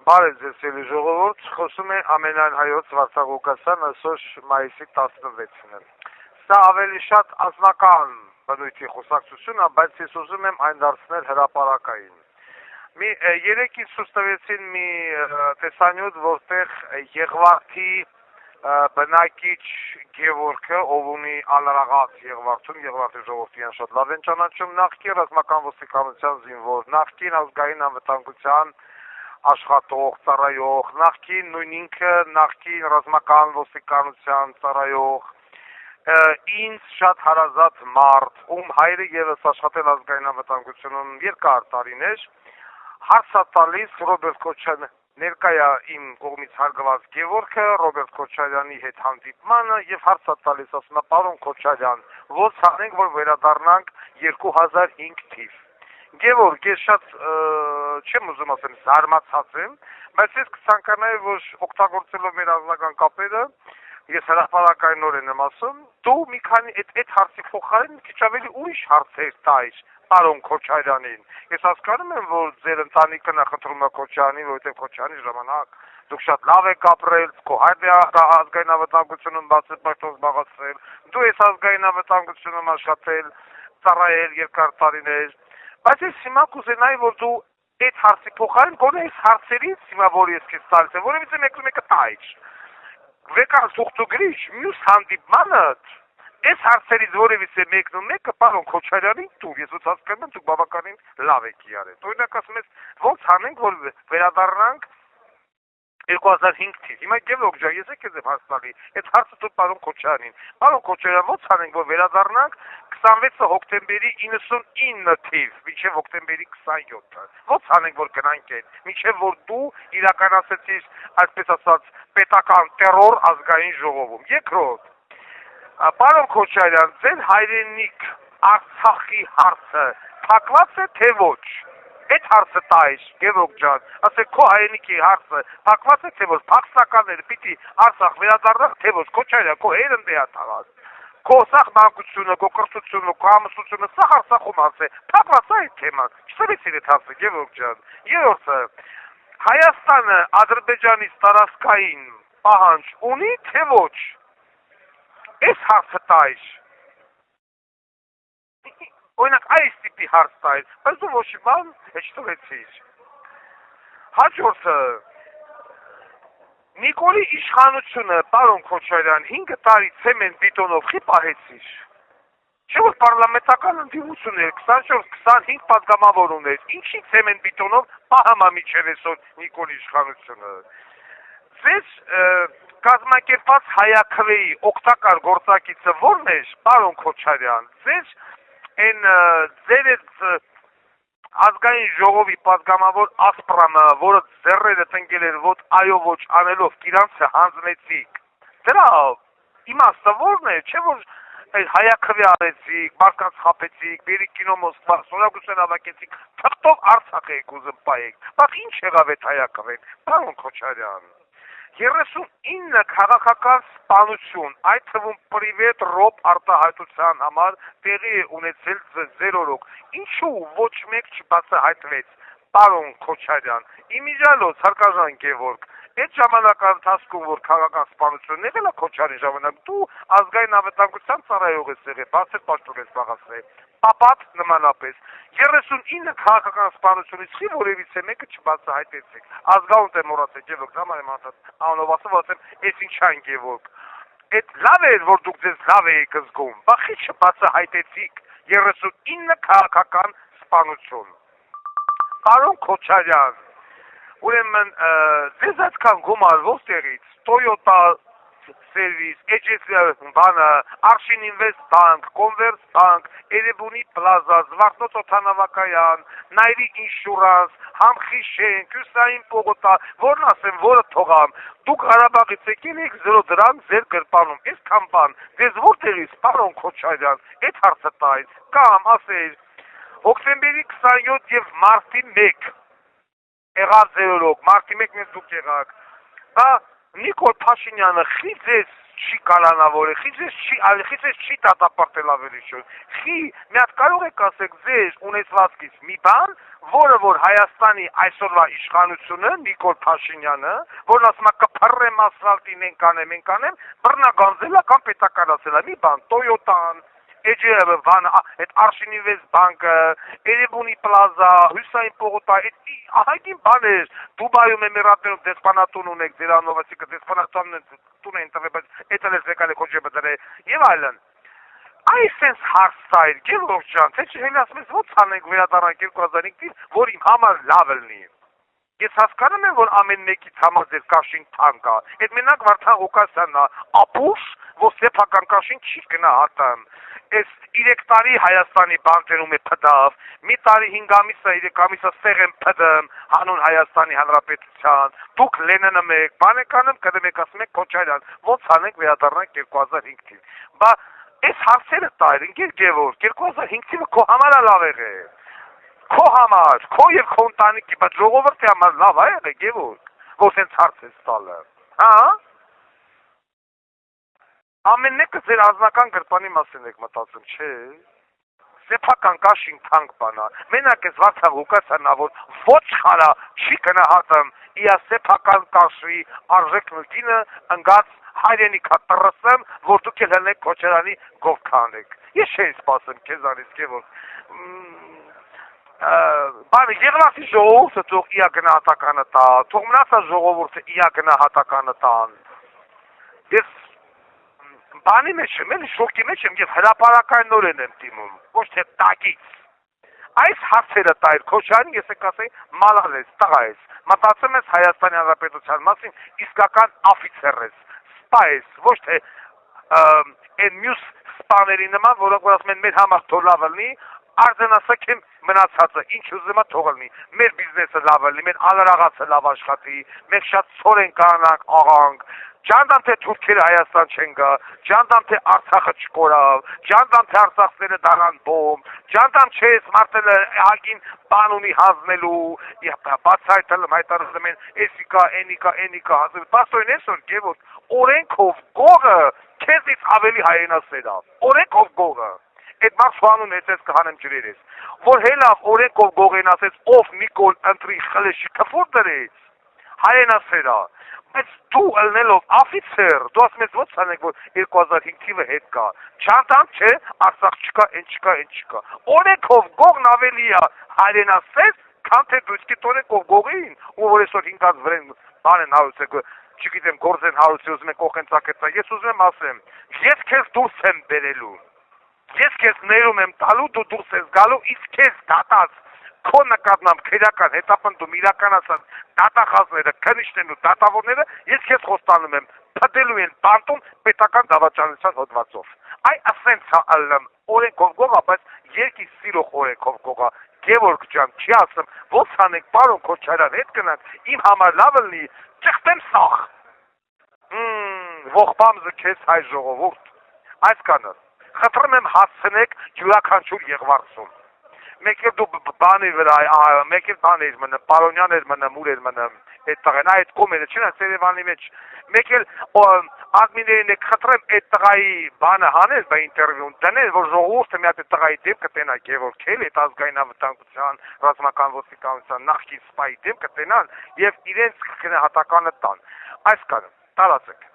Բարև ձեզ ելի ժողովուրդ, խոսում է ամենայն հայոց Վարդակ Ղուկասյան այսօր մայիսի 16-ին։ Սա ավելի շատ անձնական բնույթի խոսակցություն է, բայց ես ուզում եմ այն դարձնել հրապարակային։ Երեքից ցույց տվեցին մի տեսանյութ, որտեղ Եղվարդի բնակիչ Գևորգը, ով ունի անրաղած Եղվարդում, Եղվարդի ժողովրդին շատ լավ են ճանաչում, նախկին ռազմական ոստիկանության զինվոր, նախկին ազգային անվտանգության աշխատող, ծառայող, նախկին նույն ինքը, նախկին ռազմական ոստիկանության ծառայող, ինձ շատ հարազատ մարդ, ում հայրը ևս աշխատել ազգային անվտանգությունում երկար տարիներ, հարց է տալիս Ռոբերտ Քոչարյանը, ներկայա իմ կողմից հարգված Գևորգը Ռոբերտ Քոչարյանի հետ հանդիպմանը եւ հարց է տալիս, ասում է, պարոն Քոչարյան, ո՞նց անենք, որ վերադառնանք 2005 թիվ։ Գևորգ, ես շատ չեմ ուզում ասեմ, զարմացած եմ, բայց ես կցանկանայի, որ օգտագործելով մեր անձնական կապերը, ես հրապարակայնորեն եմ ասում, դու մի քանի այդ հարցի փոխարեն քիչ ավելի ուրիշ հարցեր տայր պարոն Քոչարյանին։ Ես հասկանում եմ, որ ձեր ընտանիքը նախընտրում է Քոչարյանին, որովհետև Քոչարյանի ժամանակ դուք շատ լավ եք ապրել, քո հայրը ազգային անվտանգությունում բացեփաշտոց զբաղացրել, դու ես ազգային անվտանգությունում աշխատել, ծառայել երկար տարիներ, բայց ես հիմա կուզենայի, որ դու այդ հարցի փոխարեն գոնե այս հարցերից հիմա որ ես քեզ տալիս եմ, որևիցե մեկը տայր։ Վեկան սուղտուգրիչ մյուս հանդիպմանդ այս հարցերից որևիցե մեկն ու մեկը պարոն Քոչարյանին տուր, ես ոնց հասկանում եմ, դուք բավականին լավ եք իրարել։ Օրինակ ասում ես, ոնց անենք, որ վերադառնանք 2005 թիվ։ Հիմա Գևորգ ջան, ես եք եմ հարց տալի, այդ հարցը դու պարոն Քոչարյանին։ Պարոն Քոչարյան, ոնց անենք, որ վերադառնանք 26 հոկտեմբերի 99 թիվ, մինչև հոկտեմբերի 27-ը։ Ոնց անենք, որ գնանք այդ, մինչև որ դու իրականացրեցիր, այսպես ասած, պետական տերոր ազգային ժողովում։ Երկրորդ, պարոն Քոչարյան, ձեր հայրենիք Արցախի հարցը փակված է թե ոչ։ Այդ հարցը տայր, Գևորգ ջան, ասեք քո հայրենիքի հարցը փակված է թե ոչ, փախստականները պիտի Արցախ վերադառնան թե ոչ, Քոչարյան, քո հերն դեա տաղած։ Քո սախ մանկությունը, քո կրթությունը, քո ամուսնությունը, սա Արցախում հարց է, փակված է այդ թեման։ Չսրեցիր այդ հարցը, Գևորգ ջան։ Երրորդը, Հայաստանը Ադրբեջանից տարածքային պահանջ ունի թե ոչ։ Այս հարցը տայր։ Օրինակ այս տիպի հարց տայր, բայց դու ոչ մի բան չտվեցիր։ Հաջորդը, Նիկոլի իշխանությունը, պարոն Քոչարյան, 5 տարի ցեմենտ բիտոնով խի պահեցիր։ Չէ՞ որ պարլամենտական ընդդիմություն էր, 24-25 պատգամավոր ուներ, ինչի ցեմենտ բիտոնով պահամա միջև այսօր Նիկոլի իշխանությունը։ Ձեզ կազմակերպած հայաքվեի օգտակար գործակիցը ո՞րն էր, պարոն Քոչարյան, ձեր ազգային ժողովի պատգամավոր Ասպրամը, որը ձեռերը տնկել էր ոտ այո ոչ անելով, իրանցը հանձնեցիք, դրա իմաստը ո՞րն է, չէ՞ որ հայաքվե արեցիք, մարդկանց խաբեցիք, բերի կինո Մոսկվա, սորագություն հավաքեցիք, թղթով Արցախ եք ուզում պահեք, բայց ինչ եղավ այդ հայաքվեն, պարոն Քոչարյան, 39 քաղաքական սպանություն, այդ թվում պրիվետ ռոբ արտահայտության համար տեղի է ունեցել ձեր օրոք, ինչու ոչ մեկ չբացահայտվեց, պարոն Քոչարյան, իմիջիալոց հարկաժան Գևորգ, այդ ժամանակահատվածում, որ քաղաքական սպանությունն եղել է Քոչարյանի ժամանակ, դու ազգային անվտանգության ծառայող ես եղել, բացեփաշտոց ես զբաղացրել, պապատ նմանապես, 39 քաղաքական սպանությունից խի որևիցե մեկը չբացահայտեցիք, ազգանուն եմ մոռացել, Գևորգ, համար եմ անով ասում, այս ինչ այն Գևորգ, այդ լավ էր, որ դուք ձեզ լավ եք զգում, բայց խի չբացահայտեցիք 39 քաղաքական սպանություն, պարոն Քոչարյան, ուրեմն ձեզ այդքան գումար ո՞րտեղից, Toyota Service, բանը, Arşin Invest Bank, Converse Bank, Էրեբունի Plaza, Զվարթնոց օդանավակայան, Նայրի Ինշուրանս, Համխի շենք, Հյուսային պողոտա, որն ասեմ, որը թողամ, դուք Ղարաբաղից եկել եք 0 դրամ ձեր գրպանում, այսքան բան, ձեզ ո՞րտեղից, պարոն Քոչարյան, այդ հարցը տայր, կամ ասել, հոկտեմբերի 27 եւ մարտի 1 եղավ ձեր օրոք, մարտի 1 մեզ դուք եղաք, Նիկոլ Փաշինյանը խի ձեզ չի կալանավորել, խիցես չի դատապարտել ավելի շուտ։ Խի մի հատ կարող եք ասեք ձեր ունեցվածքից մի բան, որը որ Հայաստանի այսօրվա իշխանությունը Նիկոլ Փաշինյանը, որն ասում է կփռեմ ասֆալտին ենք անեմ, բռնագանձելա կամ պետականացելա մի բան, Toyota-ն Էջերը վան, այդ Արշինիվես բանկը, Էրեբունի պլազա, Հյուսային պողոտա, ահագին բաներ, Դուբայում Էմիրատներում դեսպանատուն ունեք, ձերանով, այսինքն դեսպանատուն են տվել, բայց էդ էլ եկալ է խոչը բդրե, եւ այլն։ Այս sense հարցայր, Գևորգ ջան, թե չէ ասում ես ո՞նց անենք վերադառնանք 2005-ին, որ իմ համար լավ լինի։ Ես հասկանում եմ, որ ամեն մեկից համար ձեր կաշին թանկ է։ Այդ մենակ Վարդան Ղուկասյանն է, ապուշ, որ սեփական կաշին չի գնահատում։ Այս 3 տարի Հայաստանի բանկերում է փդավ, մի տարի 5 ամիսը, 3 ամիսը ստեղ եմ փդում հանուն Հայաստանի Հանրապետության։ Դուք Լենինը մեկ, բան եք անում, կդեմ եք ասում եք Քոչարյան, ո՞նց անենք վերադառնանք 2005-ին։ Բա այս հարցերը տայր, ընկեր Գևորգ, 2005 թիվը քո համար լավ եղել։ Քո համար, քո եւ քո ընտանիքի, բայց ժողովրդի համար լավ է եղել Գևորգ, որ sense հարց է տալը։ Հա? Ամեն մեկը ձեր անձնական գրպանի մասին եք մտածում, չէ՞։ Սեփական կաշին թանկ բանա։ Մենակ էս Վարդան Ղուկասյանն որ ոչ խարա չի գնահատում իր սեփական կաշի արժեքն ու գինը ընկած հայրենիքա տրսեմ, որ դուք էլ հենց Քոչարյանի գովքան եք։ Ես չէի սպասում քեզանից, Գևորգ։ Բանը եղլասի ժողովուրդը թող իր գնահատականը տա, թող մնացած ժողովուրդը իր գնահատականը տան։ Ես բանի մեջ եմ, էլի շոկի մեջ եմ եւ հրապարակայնորեն եմ դիմում, ոչ թե տակից։ Այս հարցերը տայր Քոչարյանին, ես եք ասեի, մալալ ես, տղա ես, մտածում ես Հայաստանի Հանրապետության մասին, իսկական աֆիցեր ես, սպա ես, ոչ թե այն մյուս սպաների նման, որոնք որ ասում են մեր համար թող լավ լինի, արձանասակ եմ մնացածը, ինչ ուզում է թող լինի, մեր բիզնեսը լավ լինի, մեր ալարաղացը լավ աշխատի, մենք շատ ցոր ենք կանանք աղանք, ջանդամ թե թուրքերը Հայաստան չեն գա, ջանդամ թե Արցախը չկորավ, ջանդամ թե արցախները դառան բոմ, ջանդամ չէ սմարտելը հագին բան ունի հանձնելու, բացայտել հայտարարում են էսիկա, էնիկա, հասել, բաստոյն այսօր Գևորգ, օրենքով գողը քեզից ավելի հայրենասեր է, օրենքով գողը։ Այդ մարդուանուն էսես կհանեմ ջրերես, որ հելավ օրենքով գողեն ասես, ով Նիկոլ ընտրի խլեշի կֆոր դրեց, հայրենասեր է, բայց դու ելնելով աֆիցեր, դու ասում ես ո՞նց անենք, որ 2005 թիվը հետ կա, չանդամ չէ, Արցախ չկա, այն չկա, օրենքով գողն ավելի է հայրենասեր, քան թե դու իսկ օրենքով գողին, ու որ այսօր 5-ած վրեն բան են հարուցեք, չգիտեմ, գործ են հարուցի, ուզում են կողեն ծակեցա, ես ուզում եմ ասեմ, ես քեզ դուրս եմ բերելու, ես քեզ ներում եմ տալու, դու դուրս ես գալու, իսկ քեզ դատած քո նկատմամբ քերական հետապնդում իրականացած դատախազները, քննիչներն ու դատավորները ես քեզ խոստանում եմ փդելու են բանտում պետական դավաճանության հոդվածով։ Այ ասենց ալլեմ օրենքով գողա, բայց երկի սիրող օրենքով գողա։ Գևորգ ջան, չի ասում, ո՞նց անենք, պարոն Քոչարյան, հետ գնանք, իմ համար լավ լինի, ճխտեմ սախ։ Ողբամզը քեզ հայ ժողովուրդ։ Այսքանը խնդրում եմ հասցնեք յուրաքանչյուր եղվարցում։ Մեկ էլ դու բանի վրա, մեկ էլ բան էր մնում, Պարոնյան էր մնում, ուր էր մնում, այդ տղան, այդ կոմերը չնա Սերևանի մեջ, մեկ էլ ադմիներին եք խնդրեմ այդ տղայի բանը հանել, բա ինտերվյուն դնել, որ ժողովուրդը մի հատ այդ տղայի դեմ կտենա Գևորգ էլ, այդ ազգային անվտանգության, ռազմական ոստիկանության նախկին սպայի դեմ կտենան եւ իրենց գնահատականը տան։ Այս կանը, տարածեք։